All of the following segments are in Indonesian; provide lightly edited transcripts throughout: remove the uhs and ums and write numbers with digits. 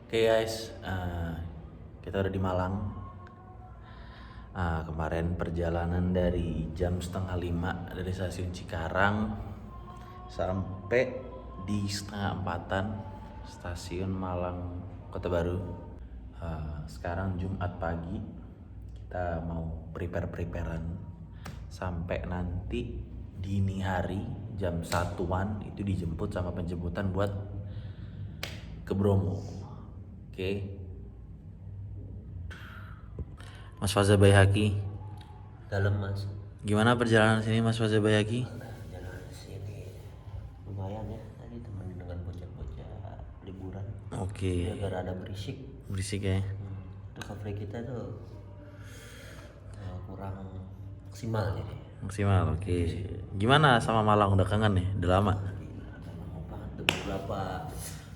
Oke guys, kita udah di Malang. Kemarin perjalanan dari jam 4:30 dari stasiun Cikarang sampai di 3:30 stasiun Malang Kota Baru. Sekarang Jumat pagi, kita mau preparean sampai nanti dini hari jam 1-an itu dijemput sama penjemputan buat ke Bromo. Oke. Mas Faza Bayhaqi, Dalam mas, gimana perjalanan sini Mas Faza Bayhaqi? jalan sini lumayan ya. Tadi temen dengan bocah-bocah liburan. Oke, Gara-gara ada berisik. berisik ya. Itu cover kita tuh kurang maksimal jadi. Maksimal, oke. Gimana sama Malang, udah kangen nih? Udah lama? Udah lama banget tuh, beberapa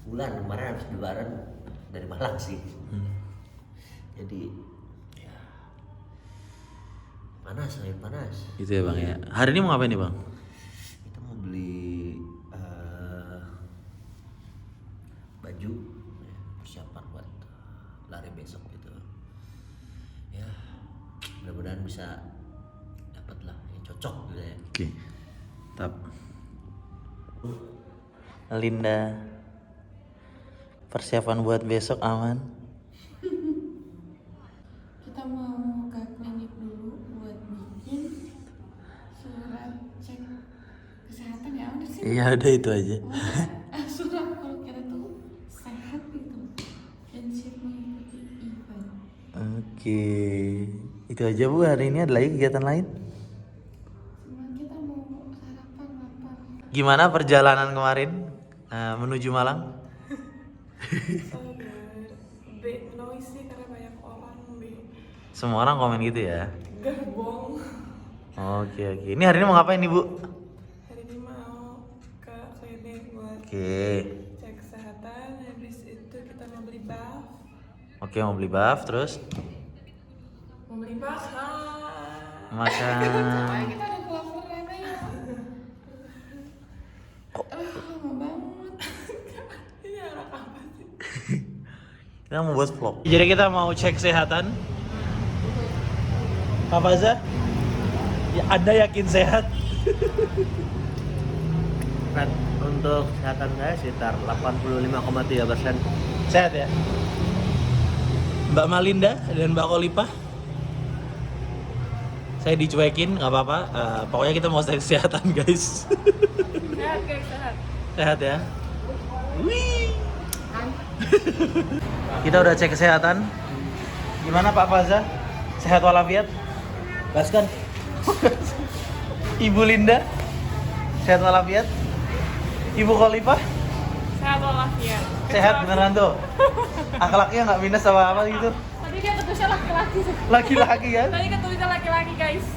bulan kemarin habis lebaran dari Malang sih. Jadi ya panas. Gitu ya Bang ya. Hari ini mau ngapain nih Bang? Kita mau beli baju ya, persiapan buat lari besok gitu ya, mudah-mudahan bisa dapat lah yang cocok gitu ya. Oke. Tap. Linda, persiapan buat besok aman? Kita mau ke klinik dulu buat bikin surat cek kesehatan ya udah sih. Iya udah itu aja. Surat kalau kita tuh sehat gitu dan siap mengikuti event. Oke. Itu aja Bu, hari ini ada lagi kegiatan lain? Cuma kita mau sarapan lapar. Gimana perjalanan kemarin menuju Malang? B noisy karena banyak orang. B Semua orang komen gitu ya. gerbong. Oke. Ini hari ini mau ngapain nih Bu? Hari ini mau ke klinik buat Oke. cek kesehatan. Habis itu kita mau beli buff. Oke, mau beli buff terus Mau beli makan. makan. Ayo kita ada kelaparan ayo. Lama banget. Ini anak apa sih? Kita mau buat vlog. Jadi kita mau cek kesehatan. Pak Faza? Ya, Anda yakin sehat? Untuk kesehatan saya sekitar 85,3%. Sehat ya? Mbak Malinda dan Mbak Kolipah? Saya dicuekin, nggak apa-apa. Pokoknya kita mau cek kesehatan guys. Sehat guys, sehat. Sehat ya? Wih. Kita udah cek kesehatan. Gimana Pak Faza? Sehat walafiat? Gaskan. Ibu Linda? Sehat walafiat? Ibu Khalifah? Sehat walafiat. Sehat beneran tuh? Akhlaknya nggak minus sama apa gitu? Tadi dia ketusnya laki-laki sih. Laki-laki kan? Tadi ketusnya laki-laki guys.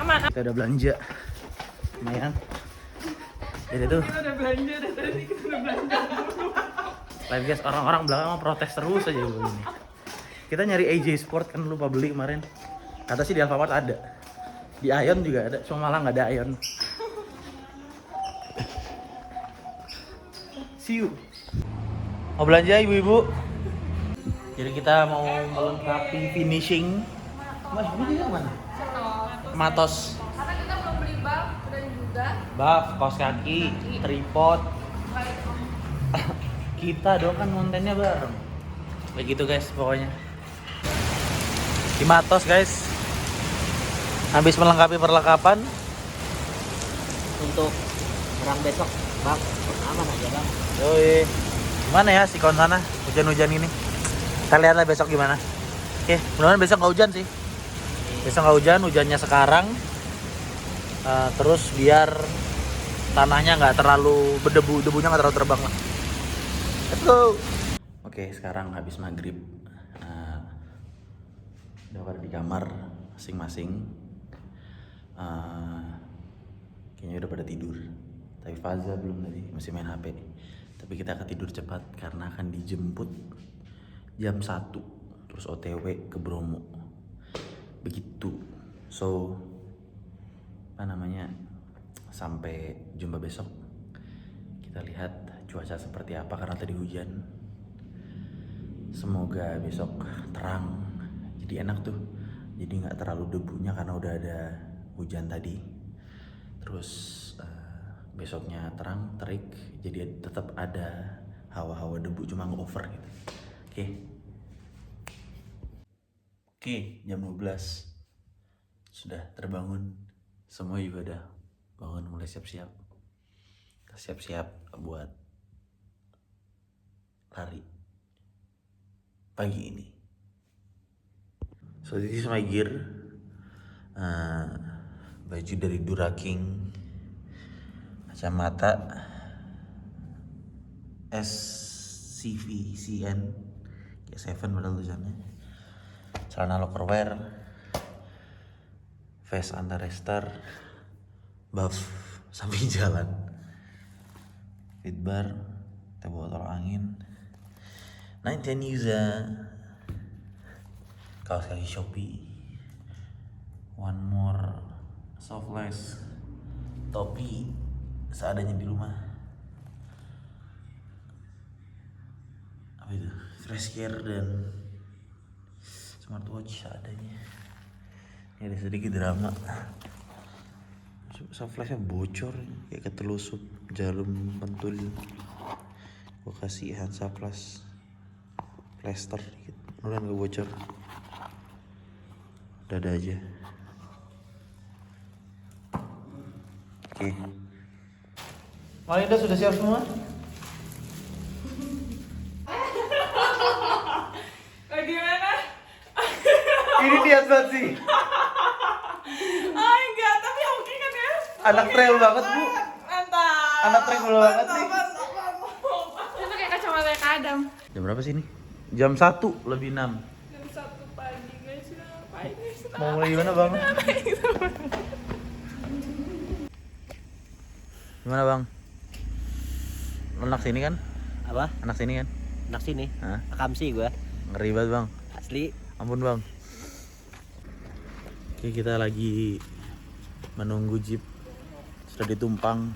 Aman. Kita udah belanja. Lumayan. Jadi tuh, Kita udah belanja dari tadi kita udah belanja. live guys, orang-orang belakang mau protes terus aja begini. Kita nyari AJ Sport kan lupa beli kemarin. Kata sih di Alfamart ada. Di Ion juga ada, cuma malah nggak ada Ion. See you. Mau belanja ibu-ibu? Jadi kita mau melengkapi finishing. Mas, ini juga mana? Matos. Karena kita belum beli buff dan juga Buff, kaos kaki, tripod. Kita dong kan kontennya bareng. Kayak gitu guys pokoknya. Di Matos guys. Habis melengkapi perlengkapan. Untuk perang besok, bang, aman aja bang. Yoi. Gimana ya sikon sana hujan-hujan ini? Kita lihat lah besok gimana. Oke, mudah-mudahan besok nggak hujan sih. Besok nggak hujan, hujannya sekarang. Terus biar tanahnya nggak terlalu berdebu, debunya nggak terlalu terbang lah. Let's go. Oke, sekarang habis maghrib. Udah pada di kamar masing-masing. Kayaknya udah pada tidur. Tapi Faza belum tadi, masih main HP. Tapi kita akan tidur cepat karena akan dijemput jam 1. Terus OTW ke Bromo. Begitu. So, apa namanya? Sampai jumpa besok. Kita lihat cuaca seperti apa karena tadi hujan. Semoga besok terang, jadi enak tuh. Jadi nggak terlalu debunya karena udah ada hujan tadi. Terus besoknya terang, terik, jadi tetap ada hawa-hawa debu, cuma nggak over gitu. Oke, jam 12 sudah terbangun. Semua juga udah bangun, mulai siap-siap. Siap-siap buat lari pagi ini. So this is my gear. Baju dari Duraking, kacamata SCVCN kayak 7 padahal tulisannya, celana lokerwear, vest anti-rester, buff samping jalan, fit bar, teh botol angin, 19 user, kaos kaki Shopee, one more soft lace, topi seadanya di rumah, apa itu, fresh care dan smartwatch seadanya. Ini ada sedikit drama, soft lace-nya bocor kayak ketelusup jarum pentul. Gua kasih Hansaplast plaster dikit, udah nggak bocor. Dada aja. Oke. Malinda sudah siap semua? Bagaimana? Ini niat banget sih. Ah enggak, tapi oke kan ya? Anak trail banget bu. Mantap. Anak trail banget nih. Itu kayak kacamata Kak Adam. Jam berapa sih ini? Jam 1 lebih 6. Jam 1 pagi guys, udah ngapain guys? Mau mulai gimana bang? Gimana bang? Anak sini kan? Apa? Anak sini kan? Anak sini? Hah? Akamsi gue. Ngeri banget bang. Asli. Ampun bang. Oke, kita lagi menunggu jeep sudah ditumpang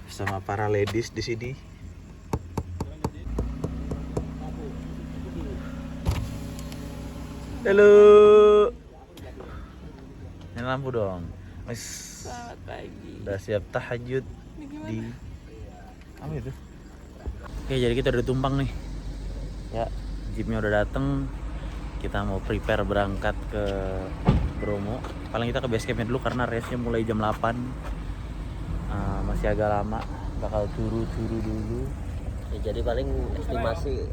bersama para ladies di sini. Halo. Ini lampu dong. Wis. Selamat pagi. Udah siap tahajud Ini gimana? di apa itu? Oke, jadi kita udah tumpang nih. Ya, jeepnya udah dateng. Kita mau prepare berangkat ke Bromo. Paling kita ke base campnya dulu karena race-nya mulai jam 8. Masih agak lama. Bakal turu-turu dulu. Ya, jadi paling estimasi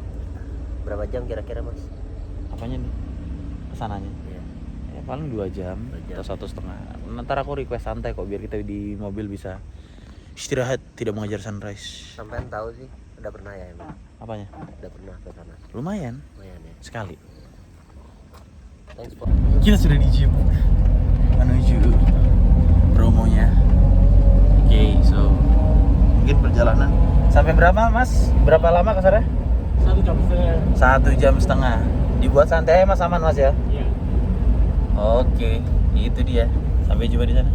berapa jam kira-kira mas? Apanya nih? Kesananya? Ya. Ya paling 2 jam, 2 jam. atau 1,5. Ntar aku request santai kok biar kita di mobil bisa istirahat, tidak mengejar sunrise. Sampean tahu sih, udah pernah ya emang? Apanya? Udah pernah ke sana? Lumayan, Lumayan ya. sekali. Thanks po. Kita sudah di jeep menuju Bromonya. Oke, so mungkin perjalanan sampai berapa mas? Berapa lama kesana? 1 jam setengah. 1 jam setengah. Dibuat santai mas, aman mas ya? Iya. Oke, itu dia. Sampai jumpa di sana.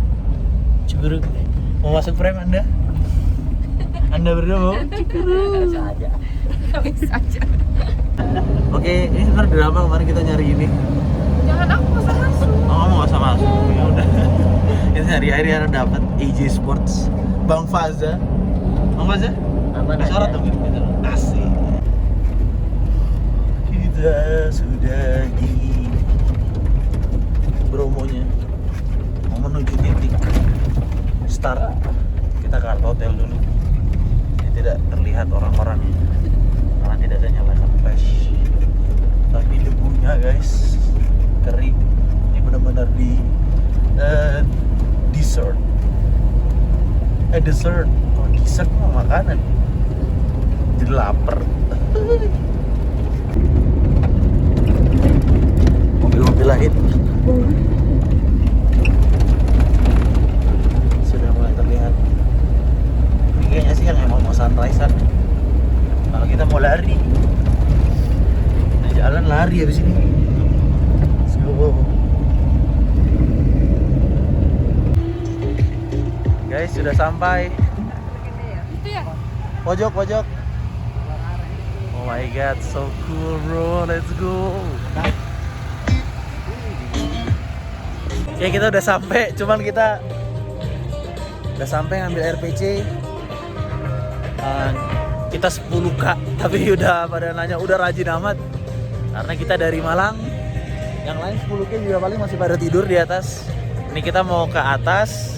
Cukuruk. Mau masuk frame Anda? Anda berdua mau? Bisa aja. Bisa aja. Oke, ini sebenarnya drama kemarin kita nyari ini. Jangan aku usah masuk. Oh, kamu nggak usah masuk. Ya udah. Kita nyari akhirnya dapat AJ Sports. Bang Faza. Bang Faza? Aman Disorot aja. dong gitu. Asik. Kita sudah di Bromonya. Mau menuju titik start. Kita ke hotel dulu. Jadi tidak terlihat orang-orang karena tidak ada nyalakan flash. Tapi debunya guys kering. Ini benar-benar di dessert. Dessert. Oh, dessert mah makanan. Jadi lapar. Mobil-mobil lain sudah mulai terlihat. Ini kayaknya sih yang emang mau sunrise-an. Kalau kita mau lari, nah, jalan lari habis ini. Let's go. Guys, sudah sampai. Itu ya? Pojok. Oh my god, so cool bro, let's go. Oke, kita udah sampai, cuman kita udah sampai ngambil RPC. Kita 10K, tapi udah pada nanya udah rajin amat. Karena kita dari Malang, yang lain 10K juga paling masih pada tidur di atas. Ini kita mau ke atas,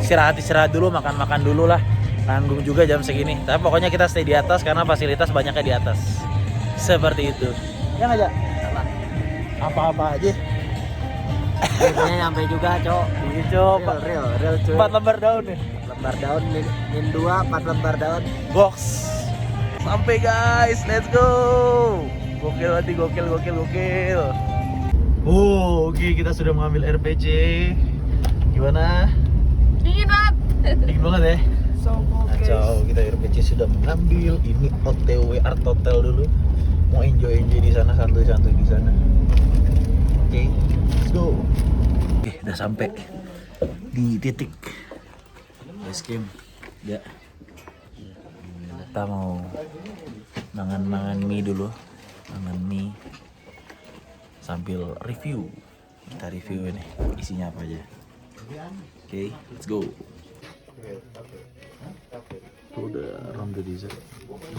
istirahat dulu, makan dulu lah. Nanggung juga jam segini. Tapi pokoknya kita stay di atas karena fasilitas banyaknya di atas. Seperti itu. Ya nggak, Jak? Apa-apa aja. Biasanya nyampe juga, Cok. Ini coba. Real, cuy. 4 lembar daun nih. Lembar daun, min 2, 4 lembar daun. Box. Sampai guys, let's go. Gokil banget, gokil. Oh, oke, kita sudah mengambil RPC. Gimana? Dingin banget. Dingin banget ya? So cool guys. Kacau, kita RPC sudah mengambil. Ini OTW Art Hotel dulu. Mau enjoy di sana, santuy di sana. Oke, let's go. Oke, udah sampai di titik base camp. Ya. Kita mau mangan mie dulu. Mangan mie sambil review. Kita review ini isinya apa aja. Oke, let's go. Itu udah rum the dessert.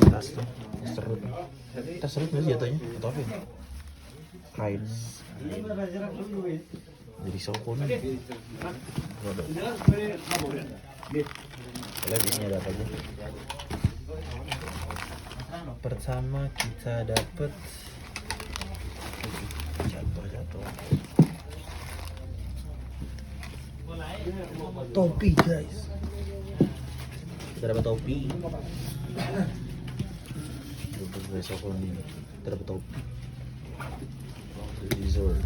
Tas tuh, serut nggak sih jatuhnya? Atau apa ya? Kain. Jadi soko nih. Lihat isinya ada apa aja. Pertama kita dapat jatuh. Topi guys. Kita dapat topi. Untuk besok ini kita dapat topi. Dessert.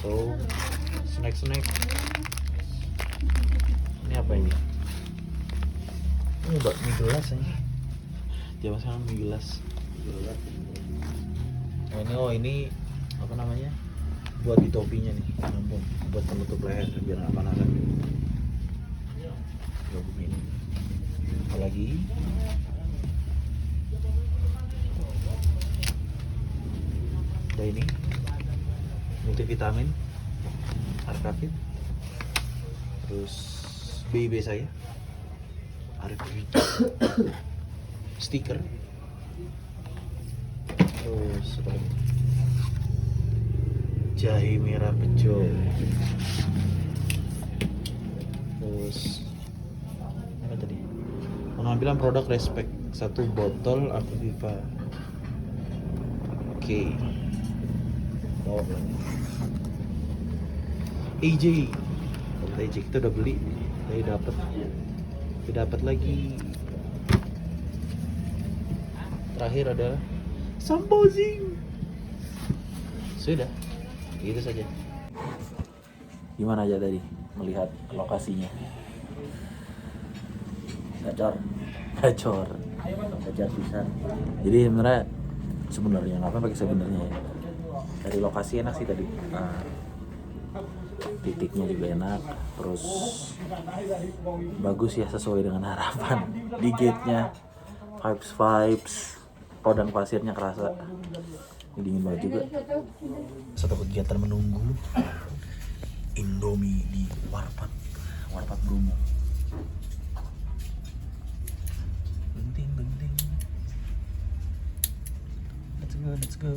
So, snack. Ini apa ini? Ini mie gelas ini. Jangan salah mie gelas. Ini apa namanya? Buat di topinya nih, nampung buat penutup leher biar nggak panasan. Ini. Apalagi? Ada ini multivitamin, Arcafit, terus BB saya, Arif stiker, terus apa lagi? Jahe merah bejo, terus apa tadi? Pengambilan produk Respect 1 botol Aquaviva. Oke. Bawa lagi. AJ kita udah beli, tadi dapat lagi. Terakhir ada Sambozing. Sudah, itu saja. Gimana aja tadi melihat lokasinya? Gacor bisa. Jadi sebenarnya ngapain pakai sebenarnya ya? Dari lokasi enak sih tadi. Titiknya juga enak, terus bagus ya, sesuai dengan harapan. Di gate-nya vibes, padang pasirnya kerasa. Ini dingin banget juga. Satu kegiatan menunggu Indomie di Warpat Bromo. Benting. Let's go.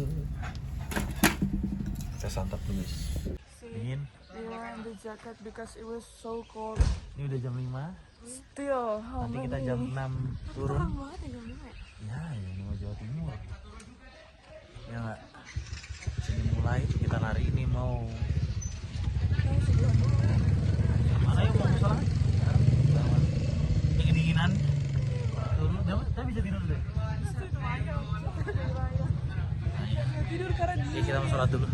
Kita santap dulu guys. Dingin. We were in the jacket because it was so cold. Ini udah jam 5. Still, how Nanti many? kita jam 6 turun. Banget ya jam 5 ya? Ya, ini mau Jawa Timur. Ya nggak? Sini mulai kita hari ini mau mana yuk mau sana? Ini kedinginan. Turun, tapi bisa tidur deh. Tidur karena Ya kita mau sholat dulu.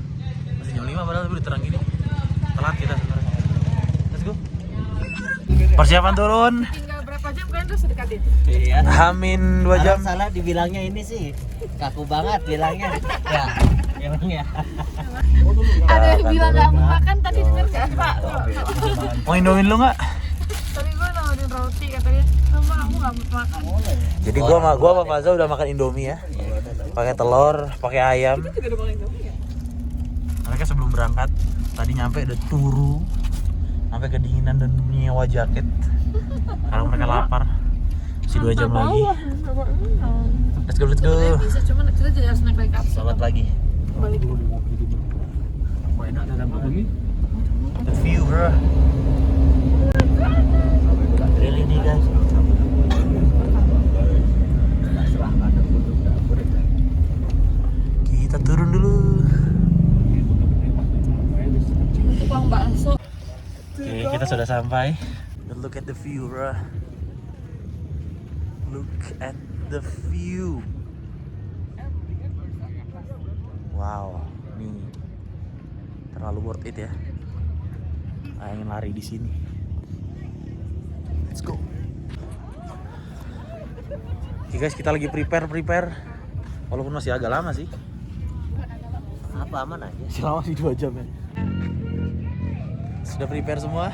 Masih jam 5 padahal udah terang gini. Telat kita sebenarnya. Let's go. Persiapan turun. Tinggal berapa jam kan terus dekat itu? Iya. Hamin 2 jam. Salah dibilangnya ini sih. Kaku banget bilangnya. Ya, emang ya. Ada yang bilang nggak mau makan tadi, denger nggak? Pak, Mau Indomin lu nggak? tadi gue nawarin roti katanya. Sama aku nggak mau makan. Jadi gua sama Faza udah makan Indomie ya. Pakai telur, pakai ayam. Kita juga udah makan Indomie ya? Mereka sebelum berangkat tadi nyampe udah turu, sampai kedinginan dan nyewa jaket. Sekarang mereka lapar. Masih 2 jam lagi. Let's go. Bisa cuman kita jadi harus naik kapsul. Selamat pagi. Balik. The view, bro. Really nih guys. Kita turun dulu. Tukang bakso. Oke, kita sudah sampai. Look at the view, bro. Look at the view. Wow, ini terlalu worth it ya. Ingin lari di sini. Let's go. Oke guys, kita lagi prepare. Walaupun masih agak lama sih. Apa aman aja? Masih lama sih 2 jam ya. Sudah prepare semua?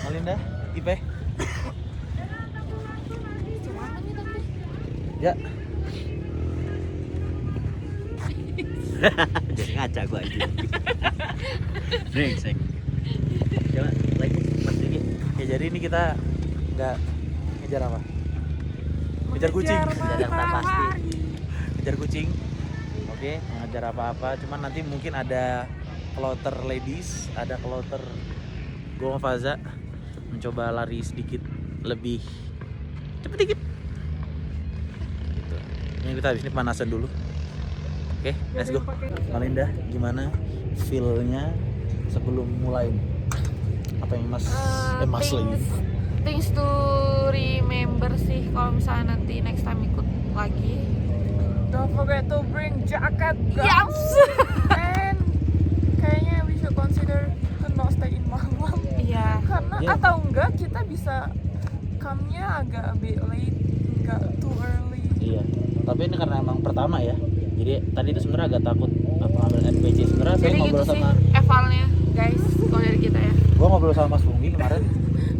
Malinda, Ipe? Ya. Jadi ngaca gua aja. Brengsek. Coba lagi Mas Diki. Oke, jadi ini kita nggak ngejar apa? Ngejar kucing. Ngejar yang tak pasti. Ngejar kucing. Oke, ngejar apa-apa. Cuman nanti mungkin ada kloter ladies, ada kloter gua sama Faza mencoba lari sedikit lebih cepet dikit. Gitu. Ini kita habis ini pemanasan dulu. Oke, let's go. Malinda, gimana feel-nya sebelum mulai? Apa yang Mas lagi? Things to remember sih kalau misalnya nanti next time ikut lagi. Don't forget to bring jacket, guys. Yes. And kayaknya we should consider to not stay in Malang. Iya. Karena Yeah. atau enggak kita bisa come-nya agak a bit late, enggak too early. Iya. Tapi ini karena emang pertama ya. Jadi tadi itu sebenarnya agak takut apa ngambil NPC. Sebenarnya saya Jadi gitu ngobrol sih sama evalnya guys kalau dari kita ya. gua ngobrol sama Mas Fungi kemarin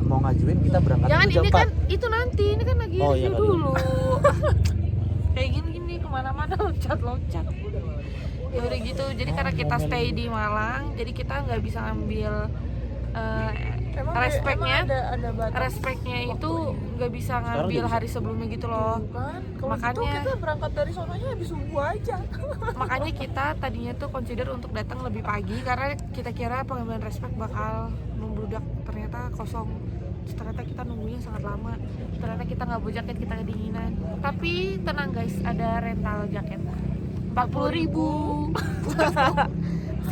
mau ngajuin kita berangkat Jangan itu jam ini 4. kan itu nanti ini kan lagi Oh, iya, review kali. dulu. Kayak gini kemana-mana loncat. Ya udah gitu. Jadi karena kita stay di Malang, jadi kita nggak bisa ngambil respectnya. Emang ada batas. Respectnya itu nggak bisa ngambil bisa. hari sebelumnya gitu loh. Kan kalau Makanya- gitu kita berangkat dari sononya habis subuh aja. Makanya kita tadinya tuh consider untuk datang lebih pagi karena kita kira pengambilan respect bakal membludak, ternyata kosong. Ternyata kita nunggunya sangat lama. Ternyata kita nggak bawa jaket, kita kedinginan. Tapi tenang guys, ada rental jaket 40.000.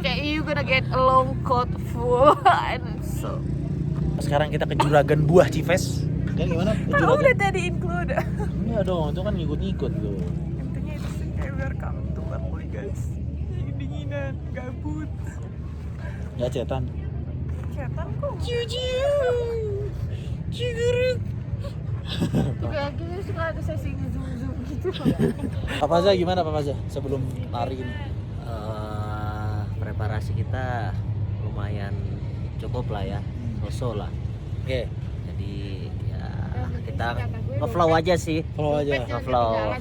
Kayak you gonna get a long coat full and so. Sekarang kita ke Juragan Buah Cives. Kan gimana? Ke Oh, udah Juragan. tadi include. Iya dong, itu kan ngikut-ngikut tuh. Intinya itu sih kayak welcome to Bali guys. Dinginan, gabut. Nggak cetan. Cetan kok. Juga kita suka ada sesi nge-zoom gitu. Pak Faza gimana Pak Faza sebelum lari ini? Preparasi kita lumayan cukup lah ya, so lah. Oke, Jadi ya kita nge-flow aja sih. follow aja. Nge-flow.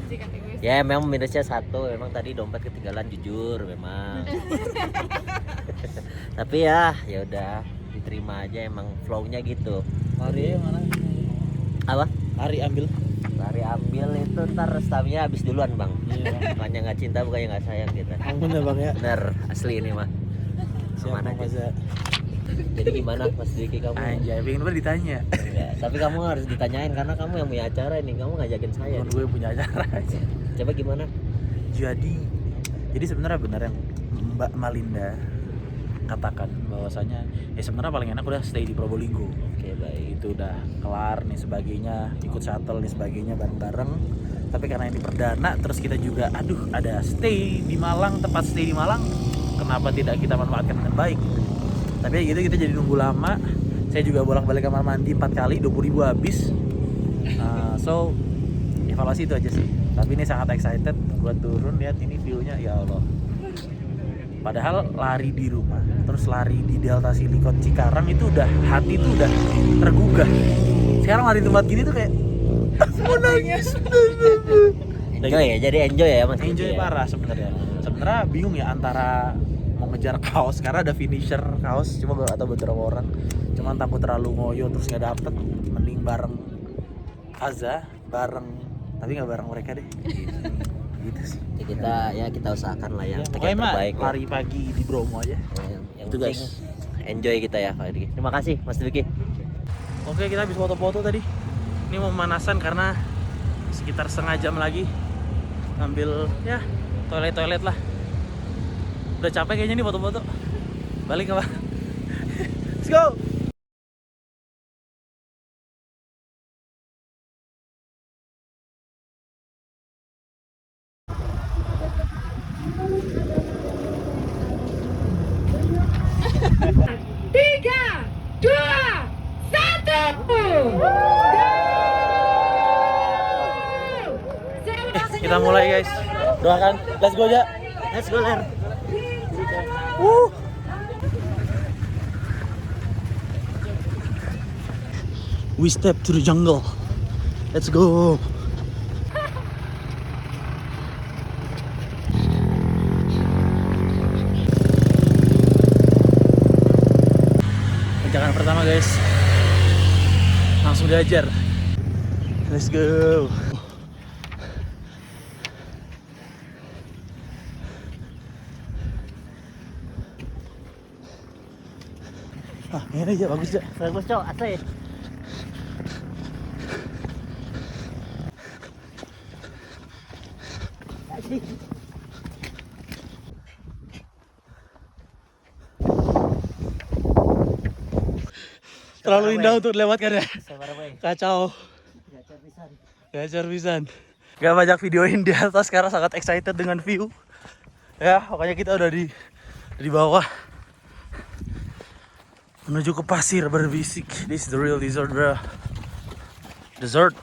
Ya memang minusnya satu, memang tadi dompet ketinggalan jujur memang. Tapi ya udah diterima aja, emang flow-nya gitu. Lari mana? Apa? Lari ambil. Lari ambil itu ntar stamina habis duluan bang. Iya. Bukannya nggak cinta, bukannya nggak sayang gitu. Bener Bang ya. Bener, asli ini mah. Siap Aman Bang aja. Faza. Jadi gimana Mas Diki kamu? Anjay, pengen banget ditanya. Enggak, tapi kamu harus ditanyain karena kamu yang punya acara ini, kamu ngajakin saya. Temen gue punya acara aja. Coba gimana? Jadi sebenarnya benar yang Mbak Malinda katakan bahwasanya ya sebenarnya paling enak udah stay di Probolinggo. Oke baik. Itu udah kelar nih sebagainya, ikut shuttle nih sebagainya bareng-bareng. Tapi karena ini perdana, terus kita juga ada stay di Malang, tempat stay di Malang, kenapa tidak kita manfaatkan dengan baik gitu. Tapi ya gitu kita jadi nunggu lama. Saya juga bolak-balik kamar mandi 4 kali, 20.000 habis. So evaluasi itu aja sih. Tapi ini sangat excited buat turun, lihat ini view-nya, ya Allah. Padahal lari di rumah, terus lari di Delta Silicon Cikarang itu udah hati tuh udah tergugah. Sekarang lari di tempat gini tuh kayak mau nangis. Enjoy ya, jadi enjoy ya Mas. Enjoy ya? parah sebenarnya. Sebenarnya bingung ya antara mau ngejar kaos karena ada finisher kaos cuma atau beberapa orang. Cuman takut terlalu ngoyo terus nggak dapet. Mending bareng Aza, tapi nggak bareng mereka deh. Gitu sih. Ya kita usahakan lah ya. Pokoknya mah terbaik. lari pagi di Bromo aja. Yang Itu, penting guys. enjoy kita ya Pak Diki. Terima kasih Mas Diki. Oke, kita habis foto-foto tadi. Ini mau pemanasan karena sekitar setengah jam lagi ngambil ya toilet lah. Udah capek kayaknya nih foto-foto. Balik apa? Let's go. Kita mulai guys. Doakan. Let's go aja. Let's go Ler. We step to the jungle. Let's go. Tanjakan pertama guys. Langsung diajar. Let's go. Ah, ini aja bagus aja. Bagus Cok, asli. Terlalu indah untuk dilewatkan ya. Sabar boy. Kacau. Gacor pisan. Gacor pisan. Gak banyak videoin di atas karena sangat excited dengan view. Ya, pokoknya kita udah di bawah. Menuju ke pasir berbisik. This is the real desert, bro. Dessert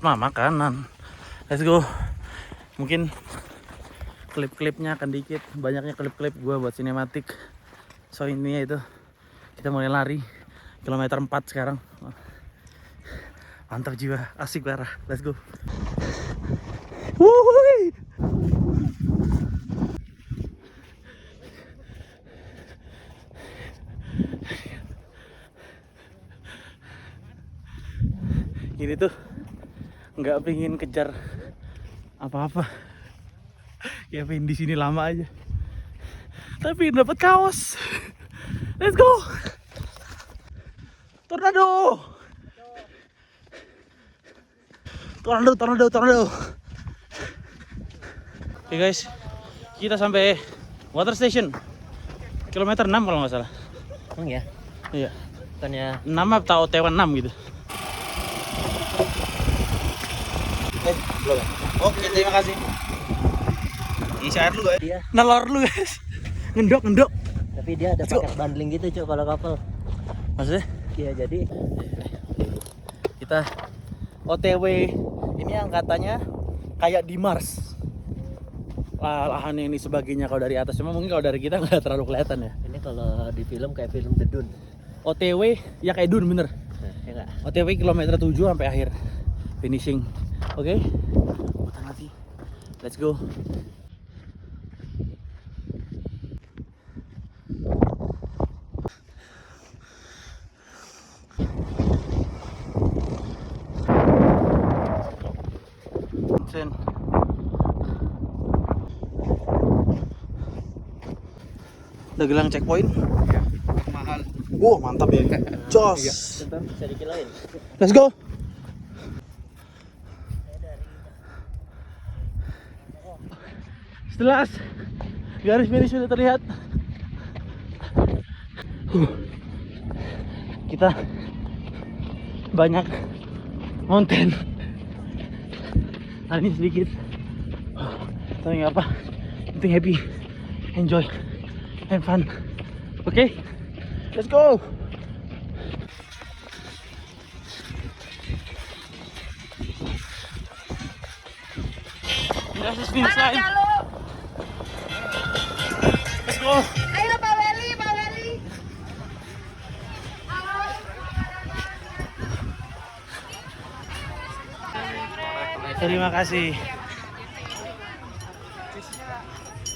mah makanan. Let's go. Mungkin klip-klipnya akan dikit. Banyaknya klip-klip gue buat sinematik. So ini itu kita mulai lari. Kilometer 4 sekarang. Mantap jiwa, asik parah. Let's go. Wuhui. Ini tuh nggak pingin kejar apa-apa, ya pengen di sini lama aja. Tapi dapat kaos. Let's go. Tornado. Oke guys, kita sampai water station. Kilometer 6 kalau nggak salah. Ya. Iya. Bukannya 6 atau Taiwan 6 gitu. Belum. Oke, terima kasih. Isi air dulu guys. Iya. Nelor dulu guys. Ngendok. tapi dia ada paket bundling gitu Cok kalau kapal. Maksudnya? Iya, jadi Kita OTW ini yang katanya kayak di Mars. Lahannya ini sebagainya kalau dari atas, cuma mungkin kalau dari kita nggak terlalu kelihatan ya. ini kalau di film kayak film The Dune. OTW ya kayak Dune bener. Nah, ya enggak? OTW kilometer 7 sampai akhir finishing. Oke, putar mati. Let's go. Sen. Udah gelang checkpoint? Ya, mahal. Wow, mantap ya. Jos. Bentar, bisa dikiloin. Let's go. Setelah garis finish sudah terlihat, kita banyak mountain. Hari ini sedikit, tapi nggak apa. Penting happy, enjoy, and fun. Oke, let's go. This is finish line. Oh. Ayo Pak Weli, Pak Weli. Terima kasih.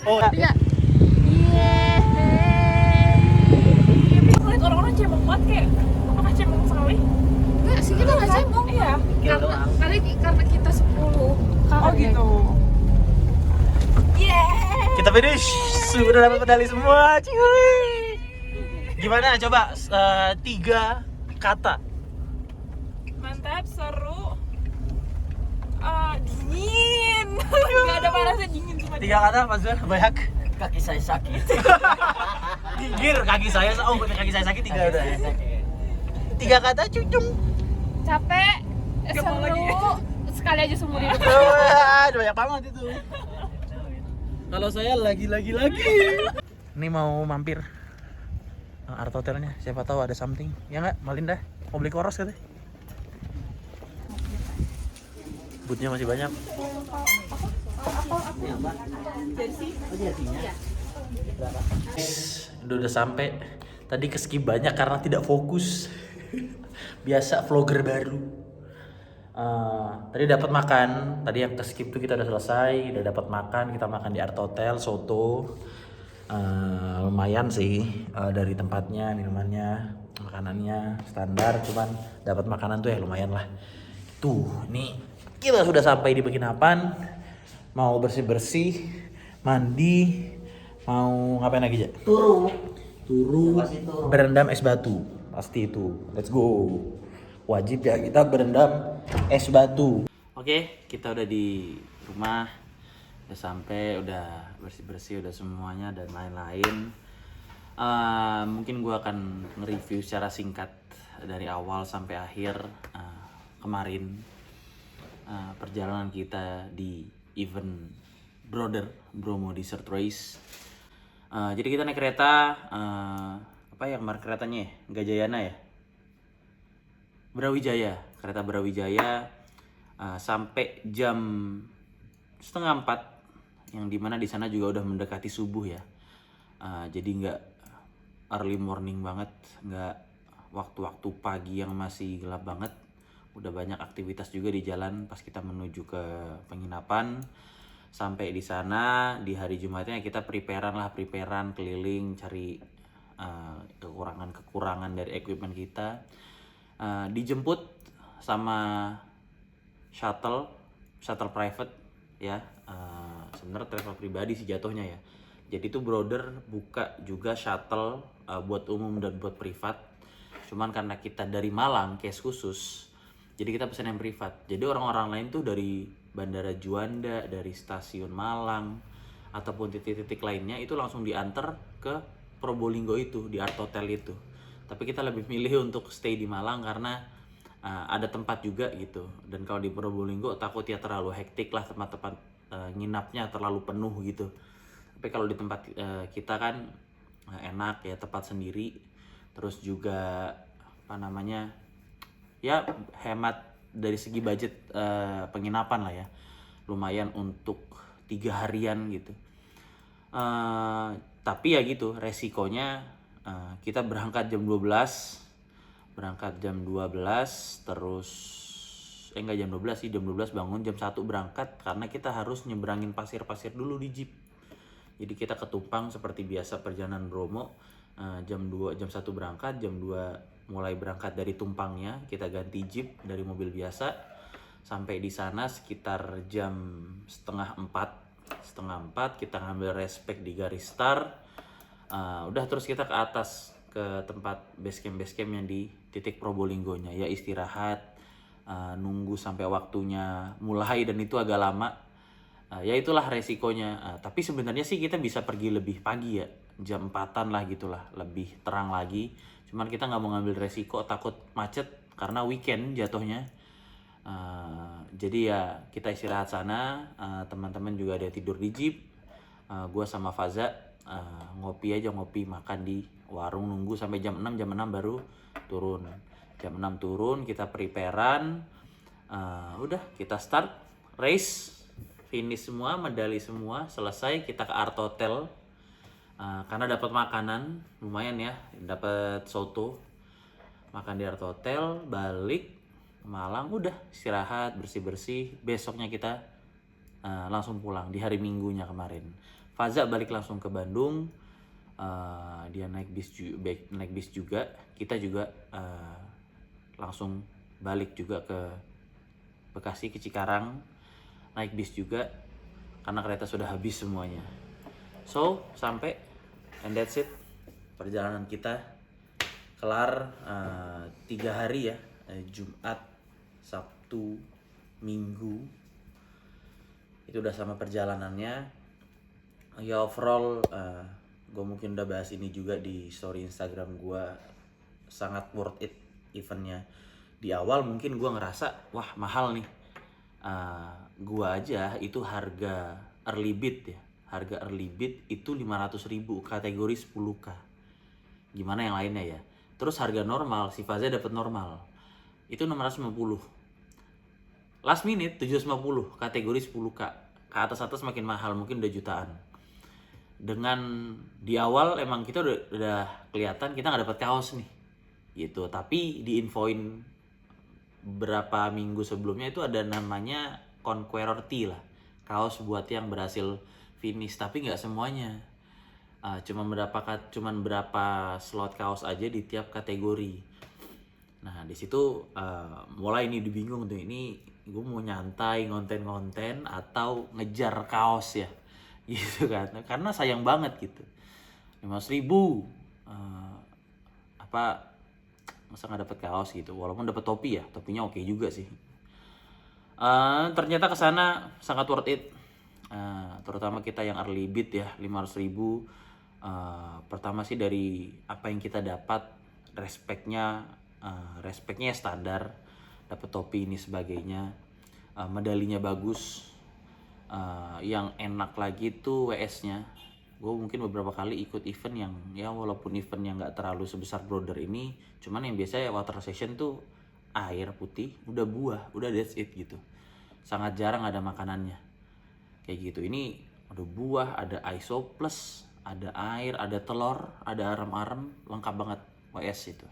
Oh, Iya. Lihat orang-orang cemong banget kayak apakah cemong sekali? Enggak sih, kita nggak cemong. Iya. Karena kita 10. Oh gitu. kita finish. Sudah dapat medali semua. Cuy. Gimana? Coba 3 kata. Mantap, seru. Dingin. Gak ada panasnya, dingin cuma. 3 kata, Mas Zul. Banyak. Kaki saya sakit. Gigir kaki saya. Oh, kaki saya sakit 3 udah. 3 kata, cucung. Capek, Gak mau seru, lagi. sekali aja seumur hidup. Aduh, banyak banget itu. Kalau saya lagi. Ini mau mampir Art Hotelnya. Siapa tahu ada something. Ya nggak, Malinda? Mau beli koros katanya. Bootnya masih banyak. Udah sampai. Tadi keskip banyak karena tidak fokus. Biasa vlogger baru. Tadi dapat makan. Tadi yang keskip tuh kita udah selesai. Udah dapat makan. Kita makan di Art Hotel soto. Lumayan sih dari tempatnya, minumannya, makanannya standar. Cuman dapat makanan tuh ya lumayan lah. Tuh, nih kita sudah sampai di penginapan. Mau bersih-bersih, mandi, mau ngapain lagi, Ja? Turu, berendam es batu. Pasti itu. Let's go. Wajib ya kita berendam es batu. Oke, kita udah di rumah. Udah sampai, udah bersih-bersih, udah semuanya dan lain-lain. Mungkin gua akan nge-review secara singkat dari awal sampai akhir kemarin. Perjalanan kita di event Bromo Desert Race. Jadi kita naik kereta, apa ya kemarin keretanya ya? Gajayana ya? Brawijaya, kereta Brawijaya sampai jam 3:30, yang dimana di sana juga udah mendekati subuh ya. Jadi nggak early morning banget, nggak waktu-waktu pagi yang masih gelap banget. Udah banyak aktivitas juga di jalan pas kita menuju ke penginapan. Sampai di sana di hari Jumatnya kita preparean keliling cari kekurangan dari equipment kita. Dijemput sama shuttle private ya. Sebenarnya travel pribadi sih jatuhnya ya. Jadi itu Brother buka juga shuttle buat umum dan buat privat. Cuman karena kita dari Malang case khusus, jadi kita pesan yang privat. Jadi orang-orang lain tuh dari Bandara Juanda, dari stasiun Malang, ataupun titik-titik lainnya itu langsung diantar ke Probolinggo itu, di Art Hotel itu. Tapi kita lebih milih untuk stay di Malang karena ada tempat juga gitu. Dan kalau di Probolinggo takut ya terlalu hektik lah, tempat-tempat nginapnya terlalu penuh gitu. Tapi kalau di tempat kita kan enak ya, tempat sendiri. Terus juga apa namanya, ya hemat dari segi budget penginapan lah ya, lumayan untuk 3 harian gitu. Tapi ya gitu resikonya, kita berangkat jam 12, terus enggak jam 12 sih, jam 12 bangun, jam 1 berangkat karena kita harus nyebrangin pasir-pasir dulu di jeep. Jadi kita ketumpang seperti biasa perjalanan Bromo. Jam 1 berangkat, jam 2 mulai berangkat dari tumpangnya, kita ganti jeep dari mobil biasa. Sampai di sana sekitar jam setengah 4 kita ngambil respect di garis start. Udah terus kita ke atas ke tempat base camp yang di titik Probolinggonya ya, istirahat, nunggu sampai waktunya mulai, dan itu agak lama. Ya itulah resikonya. Tapi sebenarnya sih kita bisa pergi lebih pagi ya, jam 4-an lah gitulah, lebih terang lagi. Cuman kita nggak mau ngambil resiko, takut macet karena weekend jatuhnya. Jadi ya kita istirahat sana. Teman-teman juga ada tidur di jeep. Gua sama Faza ngopi makan di warung, nunggu sampai jam 6 baru turun. Jam 6 turun, kita preparean. Udah kita start race, finish semua, medali semua, selesai kita ke Art Hotel. karena dapat makanan lumayan ya, dapat soto, makan di Art Hotel, balik ke Malang, udah istirahat bersih-bersih. Besoknya kita langsung pulang di hari Minggunya kemarin. Faza balik langsung ke Bandung, dia naik bis juga, kita juga langsung balik juga ke Bekasi, ke Cikarang, naik bis juga karena kereta sudah habis semuanya. So sampai, and that's it, perjalanan kita kelar 3 hari ya, Jumat, Sabtu, Minggu, itu udah sama perjalanannya. Ya overall gue mungkin udah bahas ini juga di story Instagram gue, sangat worth it eventnya. Di awal mungkin gue ngerasa wah mahal nih, gue aja itu harga early bid ya, harga early bid itu 500.000 kategori 10k, gimana yang lainnya ya. Terus harga normal, si Faza dapat normal itu 650, last minute 750 kategori 10k, ke atas makin mahal, mungkin udah jutaan. Dengan di awal emang kita udah kelihatan kita nggak dapat kaos nih gitu, tapi diinfoin berapa minggu sebelumnya itu ada namanya Conqueror T lah, kaos buat yang berhasil finish, tapi nggak semuanya. Cuman berapa slot kaos aja di tiap kategori. Nah di situ mulai ini dibingung tuh, ini gue mau nyantai ngonten atau ngejar kaos ya gitu kan, karena sayang banget gitu, 500.000 masa nggak dapet kaos gitu, walaupun dapet topi ya, topinya oke juga sih. Ternyata kesana sangat worth it, terutama kita yang early bid ya, 500.000. Pertama sih dari apa yang kita dapat, respectnya standar, dapet topi ini sebagainya, medalinya bagus. Yang enak lagi tuh WS-nya. Gue mungkin beberapa kali ikut event yang ya walaupun event yang nggak terlalu sebesar Brother ini, cuman yang biasa ya water session tuh air putih, udah buah, udah that's it gitu. Sangat jarang ada makanannya kayak gitu. Ini ada buah, ada ISO plus, ada air, ada telur, ada arem-arem, lengkap banget WS itu.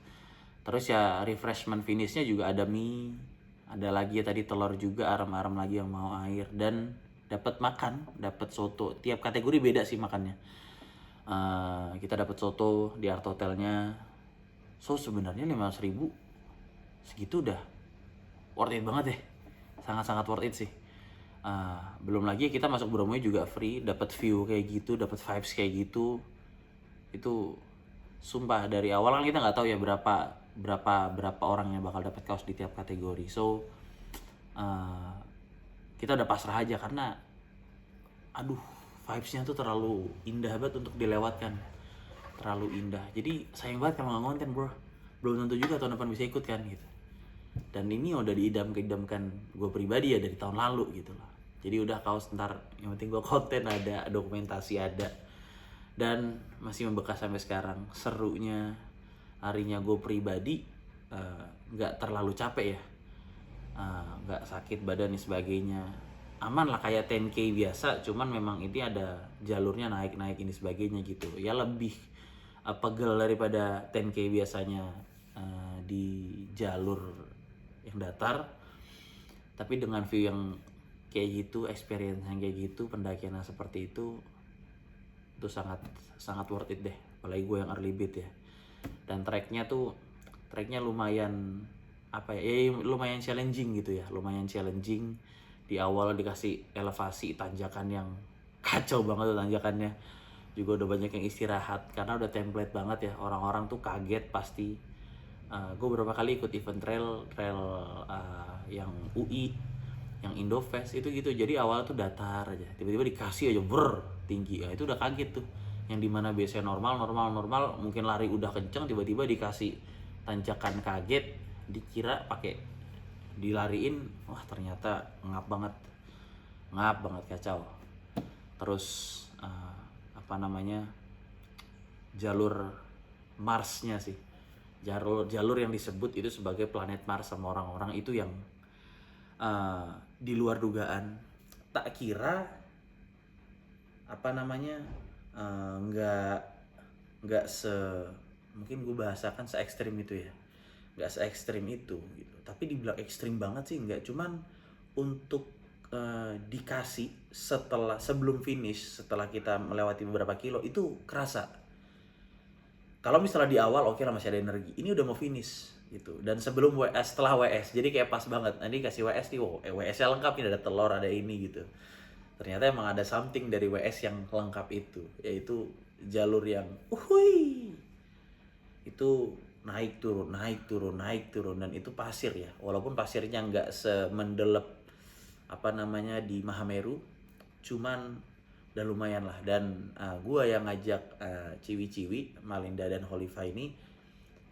Terus ya refreshment finishnya juga ada mie, ada lagi ya tadi telur juga, arem-arem lagi yang mau air, dan dapat soto. Tiap kategori beda sih makannya. Kita dapat soto di Art Hotelnya. So sebenarnya 500.000 segitu udah worth it banget deh, sangat worth it sih. Belum lagi kita masuk Bromonya juga free, dapat view kayak gitu, dapat vibes kayak gitu. Itu sumpah dari awal kan kita nggak tahu ya berapa orang yang bakal dapat kaos di tiap kategori. So kita udah pasrah aja karena aduh vibesnya tuh terlalu indah banget untuk dilewatkan, terlalu indah. Jadi sayang banget kalau nggak ngonten bro, belum tentu juga tahun depan bisa ikut kan gitu. Dan ini udah diidamkan gue pribadi ya dari tahun lalu gitu loh. Jadi udah kaos ntar, yang penting gue konten ada, dokumentasi ada, dan masih membekas sampai sekarang. Serunya harinya gue pribadi nggak terlalu capek ya, nggak sakit badan dan sebagainya, aman lah kayak 10K biasa, cuman memang ini ada jalurnya naik ini sebagainya gitu ya, lebih pegel daripada 10K biasanya di jalur yang datar. Tapi dengan view yang kayak gitu, experience yang kayak gitu, pendakian yang seperti itu sangat worth it deh, apalagi gue yang early bid ya. Dan treknya lumayan lumayan challenging gitu ya, lumayan challenging. Di awal dikasih elevasi tanjakan yang kacau banget tuh tanjakannya, juga udah banyak yang istirahat karena udah template banget ya, orang-orang tuh kaget pasti. Gue beberapa kali ikut event trail yang UI, yang Indofest itu gitu, jadi awal tuh datar aja, tiba-tiba dikasih aja tinggi, itu udah kaget tuh. Yang dimana biasanya normal mungkin lari udah kenceng, tiba-tiba dikasih tanjakan, kaget, dikira pakai dilariin, wah ternyata ngap banget kacau. Terus jalur Marsnya sih, jalur yang disebut itu sebagai planet Mars sama orang-orang itu yang di luar dugaan. Tak kira nggak mungkin gue bahasakan se ekstrim itu ya, nggak se ekstrim itu gitu. Tapi dibilang ekstrim banget sih nggak, cuman untuk dikasih sebelum finish, setelah kita melewati beberapa kilo itu kerasa. Kalau misalnya di awal oke lah masih ada energi, ini udah mau finish gitu. Dan sebelum WS, setelah WS, jadi kayak pas banget. Nanti kasih WS nih, wow, WS-nya lengkap, ini ada telur, ada ini gitu. Ternyata emang ada something dari WS yang lengkap itu, yaitu jalur yang itu naik turun, naik turun, naik turun, dan itu pasir ya. Walaupun pasirnya nggak semendelep di Mahameru, cuman udah lumayan lah. Dan gua yang ngajak Ciwi-Ciwi, Malinda dan Holifa ini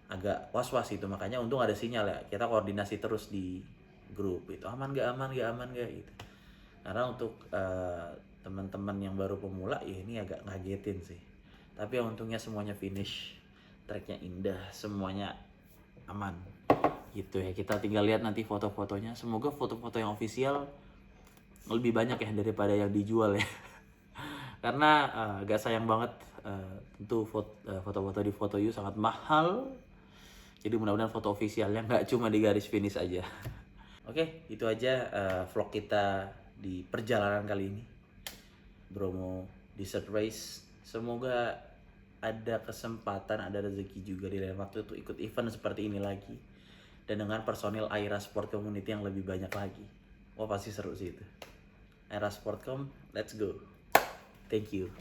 agak was-was itu, makanya untung ada sinyal ya, kita koordinasi terus di grup itu, aman gak gitu. Karena untuk teman-teman yang baru pemula ya ini agak ngagetin sih, tapi untungnya semuanya finish, treknya indah, semuanya aman gitu ya. Kita tinggal lihat nanti foto-fotonya, semoga foto-foto yang official lebih banyak ya daripada yang dijual ya. Karena agak sayang banget, tentu foto-foto di Foto You sangat mahal. Jadi mudah-mudahan foto officialnya nggak cuma di garis finish aja. Oke, itu aja vlog kita di perjalanan kali ini, Bromo Desert Race. Semoga ada kesempatan, ada rezeki juga di lain waktu untuk ikut event seperti ini lagi, dan dengan personil Aira Sport Community yang lebih banyak lagi. Wah pasti seru sih itu. Aira Sportcom, let's go. Thank you.